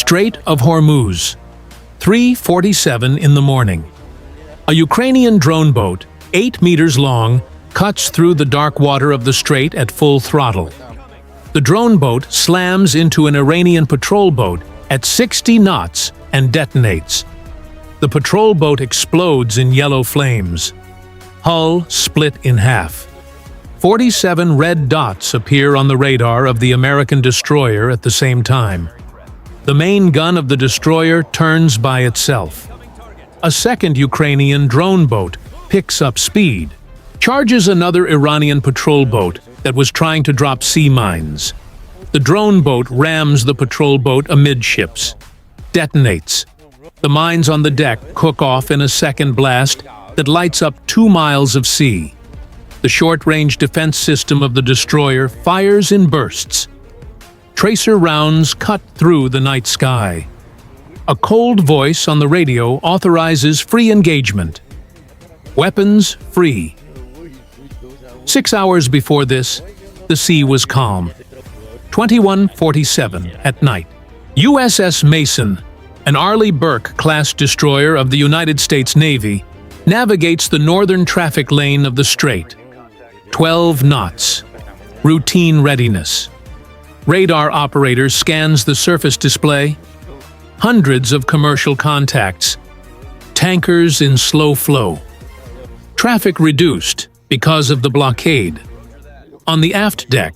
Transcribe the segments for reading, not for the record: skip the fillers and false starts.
Strait of Hormuz, 3:47 in the morning. A Ukrainian drone boat, 8 meters long, cuts through the dark water of the strait at full throttle. The drone boat slams into an Iranian patrol boat at 60 knots and detonates. The patrol boat explodes in yellow flames. Hull split in half. 47 red dots appear on the radar of the American destroyer at the same time. The main gun of the destroyer turns by itself. A second Ukrainian drone boat picks up speed, charges another Iranian patrol boat that was trying to drop sea mines. The drone boat rams the patrol boat amidships, detonates. The mines on the deck cook off in a second blast that lights up 2 miles of sea. The short-range defense system of the destroyer fires in bursts. Tracer rounds cut through the night sky. A cold voice on the radio authorizes free engagement. Weapons free. 6 hours before this, the sea was calm. 21:47 at night. USS Mason, an Arleigh Burke-class destroyer of the United States Navy, navigates the northern traffic lane of the strait. 12 knots. Routine readiness. Radar operator scans the surface display. Hundreds of commercial contacts. Tankers in slow flow. Traffic reduced because of the blockade. On the aft deck,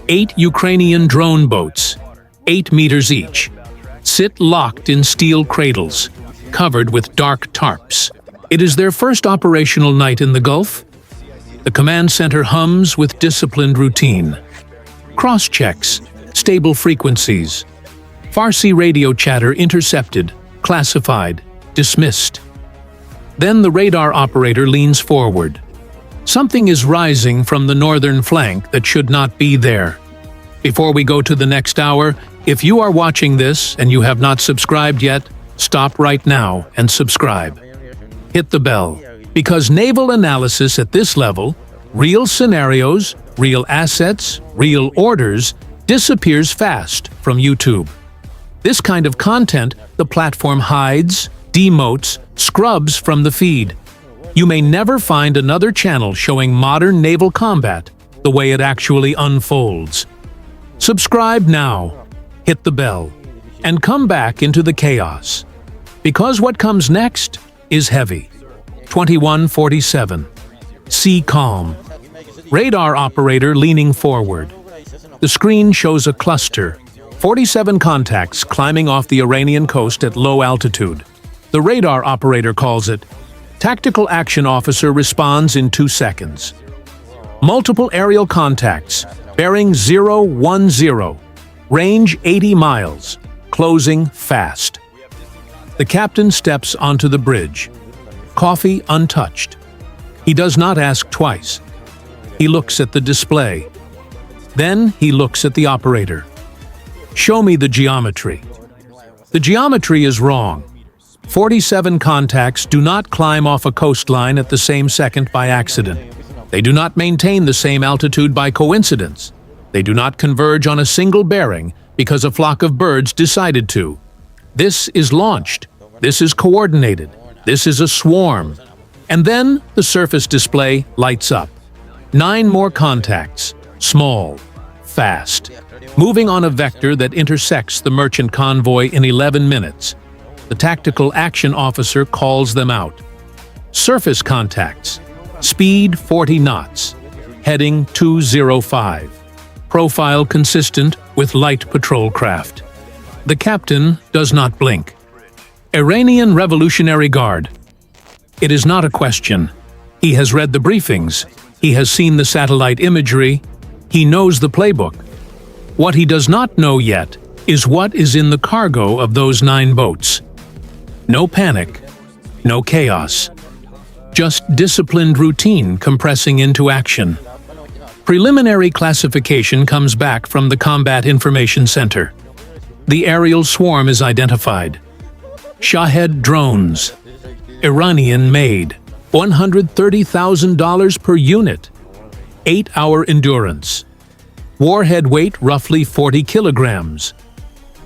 8 Ukrainian drone boats, 8 meters each, sit locked in steel cradles, covered with dark tarps. It is their first operational night in the Gulf. The command center hums with disciplined routine. Cross-checks, stable frequencies. Farsi radio chatter intercepted, classified, dismissed. Then the radar operator leans forward. Something is rising from the northern flank that should not be there. Before we go to the next hour, if you are watching this and you have not subscribed yet, stop right now and subscribe. Hit the bell, because naval analysis at this level, real scenarios, real assets, real orders, disappears fast from YouTube. This kind of content the platform hides, demotes, scrubs from the feed. You may never find another channel showing modern naval combat the way it actually unfolds. Subscribe now, hit the bell, and come back into the chaos. Because what comes next is heavy. 21:47. Sea calm. Radar operator leaning forward. The screen shows a cluster. 47 contacts climbing off the Iranian coast at low altitude. The radar operator calls it. Tactical action officer responds in 2 seconds. Multiple aerial contacts, bearing 010, range 80 miles, closing fast. The captain steps onto the bridge. Coffee untouched. He does not ask twice. He looks at the display. Then he looks at the operator. Show me the geometry. The geometry is wrong. 47 contacts do not climb off a coastline at the same second by accident. They do not maintain the same altitude by coincidence. They do not converge on a single bearing because a flock of birds decided to. This is launched. This is coordinated. This is a swarm. And then the surface display lights up. 9 more contacts, small, fast, moving on a vector that intersects the merchant convoy in 11 minutes. The tactical action officer calls them out. Surface contacts, speed 40 knots, heading 205, profile consistent with light patrol craft. The captain does not blink. Iranian Revolutionary Guard. It is not a question. He has read the briefings. He has seen the satellite imagery. He knows the playbook. What he does not know yet is what is in the cargo of those 9 boats. No panic, no chaos. Just disciplined routine compressing into action. Preliminary classification comes back from the Combat Information Center. The aerial swarm is identified. Shahed drones. Iranian-made. $130,000 per unit. 8-hour endurance. Warhead weight roughly 40 kilograms.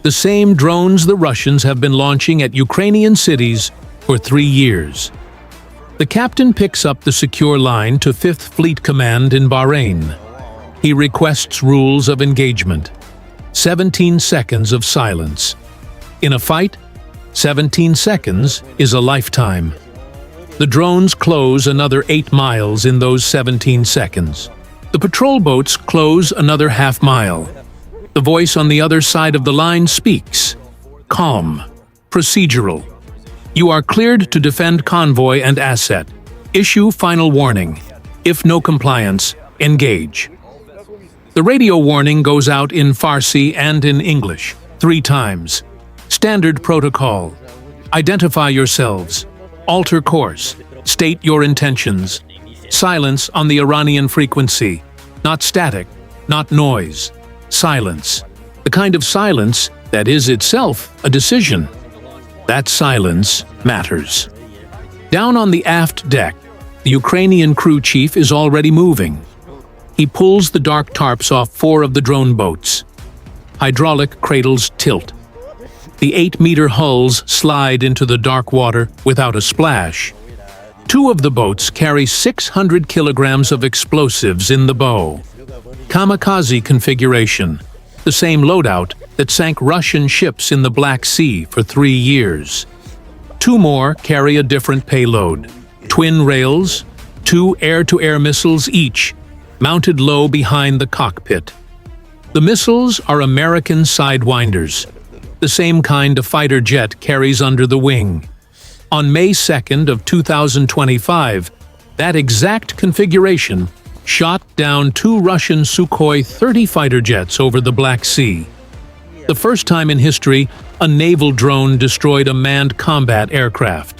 the same drones the Russians have been launching at Ukrainian cities for 3 years. The captain picks up the secure line to 5th Fleet Command in Bahrain. He requests rules of engagement. 17 seconds of silence. In a fight, 17 seconds is a lifetime. The drones close another 8 miles in those 17 seconds. The patrol boats close another half mile. The voice on the other side of the line speaks. Calm. Procedural. You are cleared to defend convoy and asset. Issue final warning. If no compliance, engage. The radio warning goes out in Farsi and in English, 3 times. Standard protocol. Identify yourselves. Alter course. State your intentions. Silence on the Iranian frequency. Not static, not noise. Silence. The kind of silence that is itself a decision. That silence matters. Down on the aft deck, the Ukrainian crew chief is already moving. He pulls the dark tarps off 4 of the drone boats. Hydraulic cradles tilt. The 8-meter hulls slide into the dark water without a splash. 2 of the boats carry 600 kilograms of explosives in the bow. Kamikaze configuration, the same loadout that sank Russian ships in the Black Sea for 3 years. 2 more carry a different payload. Twin rails, 2 air-to-air missiles each, mounted low behind the cockpit. The missiles are American Sidewinders, the same kind a fighter jet carries under the wing. On May 2nd of 2025, that exact configuration shot down 2 Russian Sukhoi 30 fighter jets over the Black Sea. The first time in history a naval drone destroyed a manned combat aircraft.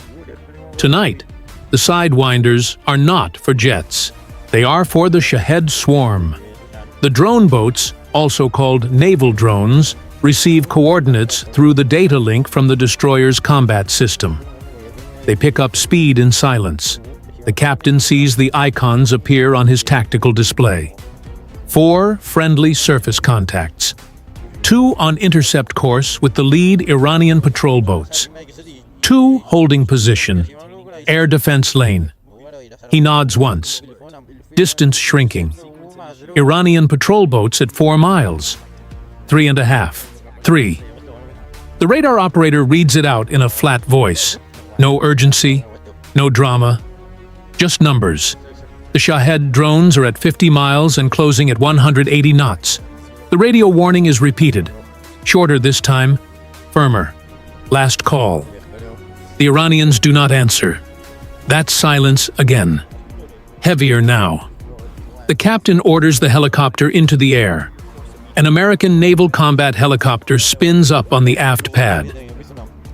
Tonight, the Sidewinders are not for jets. They are for the Shahed swarm. The drone boats, also called naval drones, receive coordinates through the data link from the destroyer's combat system. They pick up speed in silence. The captain sees the icons appear on his tactical display. 4 friendly surface contacts. 2 on intercept course with the lead Iranian patrol boats. 2 holding position. Air defense lane. He nods once. Distance shrinking. Iranian patrol boats at 4 miles. 3.5. 3. The radar operator reads it out in a flat voice. No urgency, no drama. Just numbers. The Shahed drones are at 50 miles and closing at 180 knots. The radio warning is repeated. Shorter this time, firmer. Last call. The Iranians do not answer. That silence again. Heavier now. The captain orders the helicopter into the air. An American naval combat helicopter spins up on the aft pad.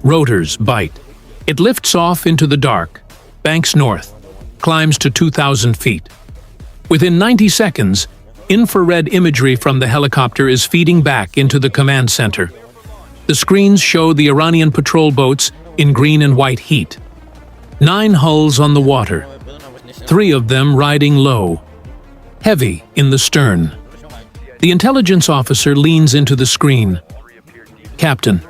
Rotors bite. It lifts off into the dark, banks north, climbs to 2,000 feet. Within 90 seconds, infrared imagery from the helicopter is feeding back into the command center. The screens show the Iranian patrol boats in green and white heat. 9 hulls on the water, 3 of them riding low, heavy in the stern. The intelligence officer leans into the screen. Captain,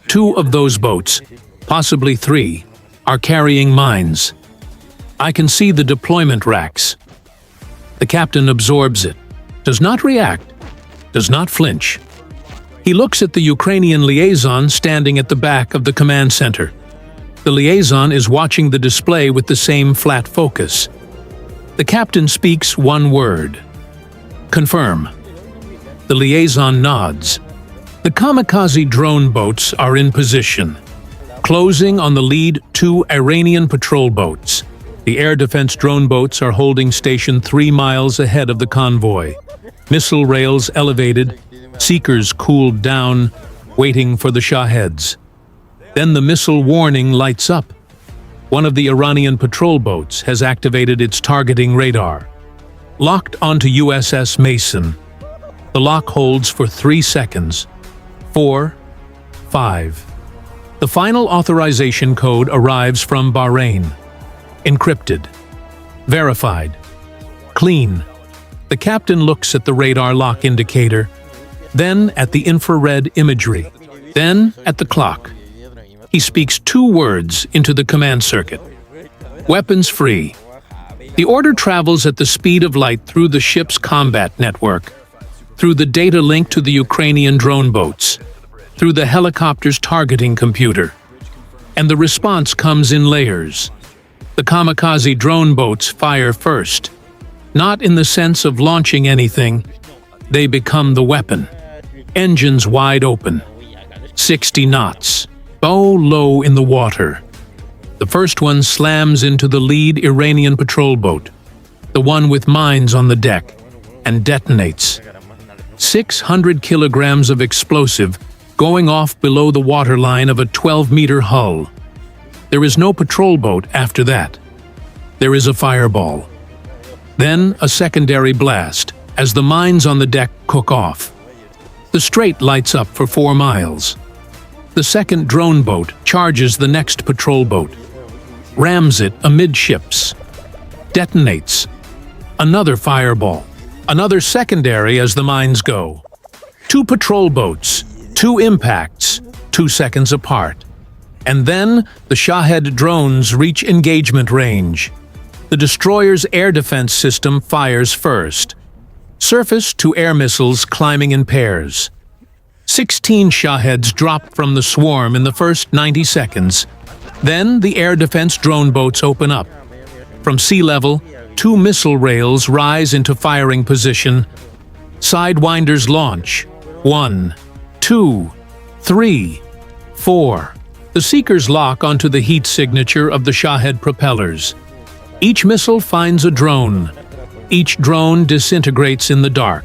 2 of those boats, possibly 3, are carrying mines. I can see the deployment racks. The captain absorbs it, does not react, does not flinch. He looks at the Ukrainian liaison standing at the back of the command center. The liaison is watching the display with the same flat focus. The captain speaks one word. Confirm. The liaison nods. The kamikaze drone boats are in position, closing on the lead 2 Iranian patrol boats. The air defense drone boats are holding station 3 miles ahead of the convoy. Missile rails elevated, seekers cooled down, waiting for the Shaheds. Then the missile warning lights up. One of the Iranian patrol boats has activated its targeting radar. Locked onto USS Mason. The lock holds for 3 seconds. 4, 5. The final authorization code arrives from Bahrain. Encrypted. Verified. Clean. The captain looks at the radar lock indicator, then at the infrared imagery. Then, at the clock, he speaks 2 words into the command circuit. Weapons free. The order travels at the speed of light through the ship's combat network, through the data link to the Ukrainian drone boats, through the helicopter's targeting computer. And the response comes in layers. The kamikaze drone boats fire first. Not in the sense of launching anything, they become the weapon. Engines wide open. 60 knots. Bow low in the water. The first one slams into the lead Iranian patrol boat, the one with mines on the deck, and detonates. 600 kilograms of explosive going off below the waterline of a 12-meter hull. There is no patrol boat after that. There is a fireball. Then a secondary blast as the mines on the deck cook off. The strait lights up for 4 miles. The second drone boat charges the next patrol boat, rams it amidships, detonates. Another fireball, another secondary as the mines go. 2 patrol boats, 2 impacts, 2 seconds apart. And then the Shahed drones reach engagement range. The destroyer's air defense system fires first. Surface-to-air missiles climbing in pairs. 16 Shaheds drop from the swarm in the first 90 seconds. Then the air defense drone boats open up. From sea level, 2 missile rails rise into firing position. Sidewinders launch. 1, 2, 3, 4. The seekers lock onto the heat signature of the Shahed propellers. Each missile finds a drone. Each drone disintegrates in the dark.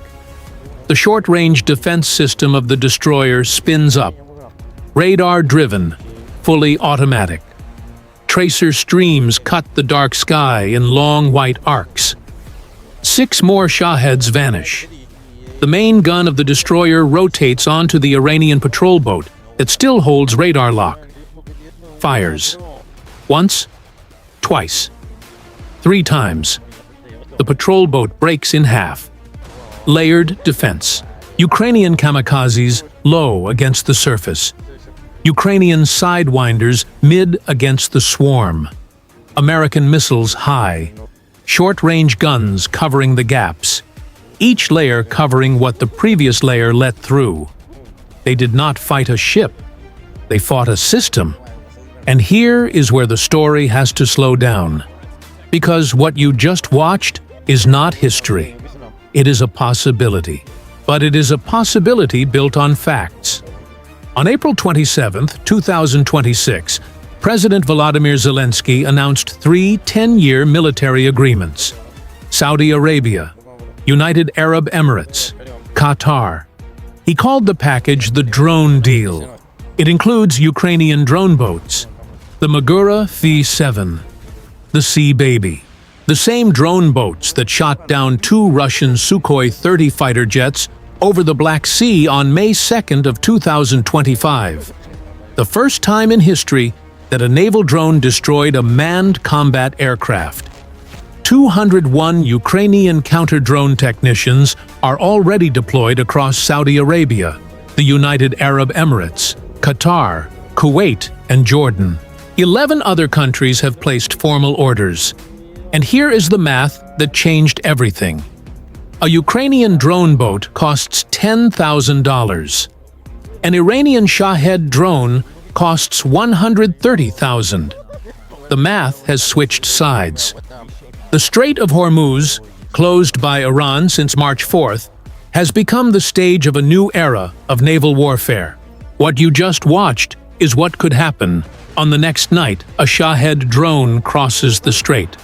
The short-range defense system of the destroyer spins up. Radar-driven, fully automatic. Tracer streams cut the dark sky in long white arcs. 6 more Shaheds vanish. The main gun of the destroyer rotates onto the Iranian patrol boat that still holds radar lock. Fires. Once, twice, 3 times. The patrol boat breaks in half. Layered defense. Ukrainian kamikazes low against the surface. Ukrainian sidewinders mid against the swarm. American missiles high. Short-range guns covering the gaps. Each layer covering what the previous layer let through. They did not fight a ship. They fought a system. And here is where the story has to slow down. Because what you just watched is not history. It is a possibility. But it is a possibility built on facts. On April 27, 2026, President Volodymyr Zelensky announced 3 10-year military agreements. Saudi Arabia, United Arab Emirates, Qatar. He called the package the drone deal. It includes Ukrainian drone boats, the Magura V-7, the Sea Baby, the same drone boats that shot down 2 Russian Sukhoi 30 fighter jets over the Black Sea on May 2nd of 2025. The first time in history that a naval drone destroyed a manned combat aircraft. 201 Ukrainian counter-drone technicians are already deployed across Saudi Arabia, the United Arab Emirates, Qatar, Kuwait, and Jordan. 11 other countries have placed formal orders. And here is the math that changed everything. A Ukrainian drone boat costs $10,000. An Iranian Shahed drone costs $130,000. The math has switched sides. The Strait of Hormuz, closed by Iran since March 4th, has become the stage of a new era of naval warfare. What you just watched is what could happen on the next night a Shahed drone crosses the strait.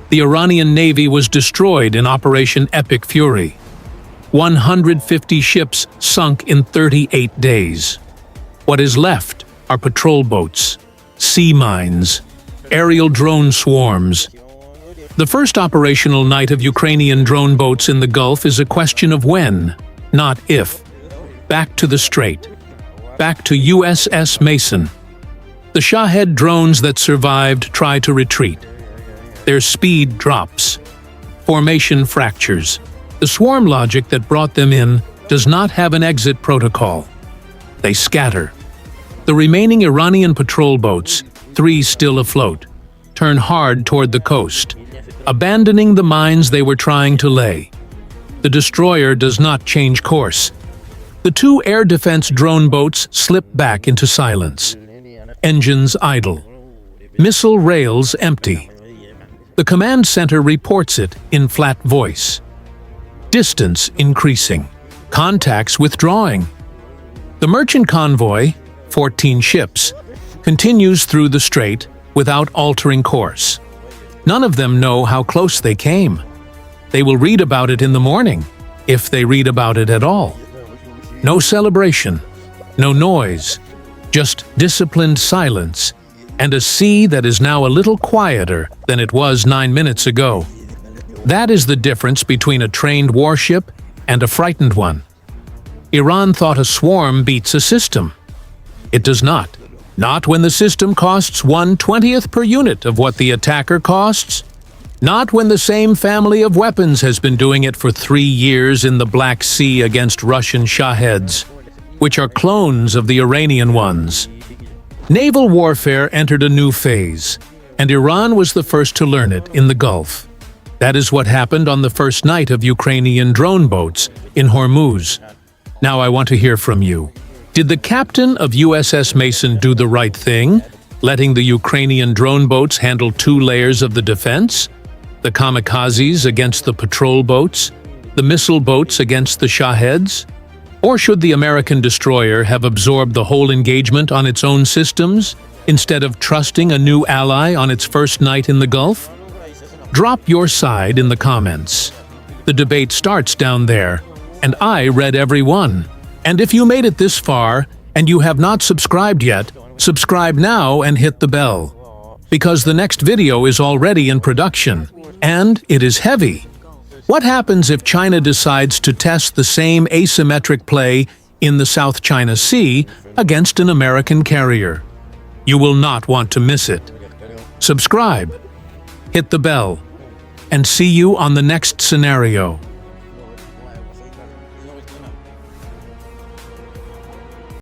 The Iranian Navy was destroyed in Operation Epic Fury. 150 ships sunk in 38 days. What is left are patrol boats, sea mines, aerial drone swarms. The first operational night of Ukrainian drone boats in the Gulf is a question of when, not if. Back to the strait. Back to USS Mason. The Shahed drones that survived try to retreat. Their speed drops. Formation fractures. The swarm logic that brought them in does not have an exit protocol. They scatter. The remaining Iranian patrol boats, 3 still afloat, turn hard toward the coast, abandoning the mines they were trying to lay. The destroyer does not change course. The 2 air defense drone boats slip back into silence. Engines idle. Missile rails empty. The command center reports it in flat voice. Distance increasing. Contacts withdrawing. The merchant convoy, 14 ships, continues through the strait without altering course. None of them know how close they came. They will read about it in the morning, if they read about it at all. No celebration, no noise, just disciplined silence, and a sea that is now a little quieter than it was 9 minutes ago. That is the difference between a trained warship and a frightened one. Iran thought a swarm beats a system. It does not. Not when the system costs 1/20th per unit of what the attacker costs. Not when the same family of weapons has been doing it for 3 years in the Black Sea against Russian Shaheds, which are clones of the Iranian ones. Naval warfare entered a new phase, and Iran was the first to learn it in the Gulf. That is what happened on the first night of Ukrainian drone boats in Hormuz. Now I want to hear from you. Did the captain of USS Mason do the right thing, letting the Ukrainian drone boats handle 2 layers of the defense? The kamikazes against the patrol boats? The missile boats against the Shaheds? Or should the American destroyer have absorbed the whole engagement on its own systems, instead of trusting a new ally on its first night in the Gulf? Drop your side in the comments. The debate starts down there, and I read every one. And if you made it this far, and you have not subscribed yet, subscribe now and hit the bell. Because the next video is already in production, and it is heavy. What happens if China decides to test the same asymmetric play in the South China Sea against an American carrier? You will not want to miss it. Subscribe, hit the bell, and see you on the next scenario.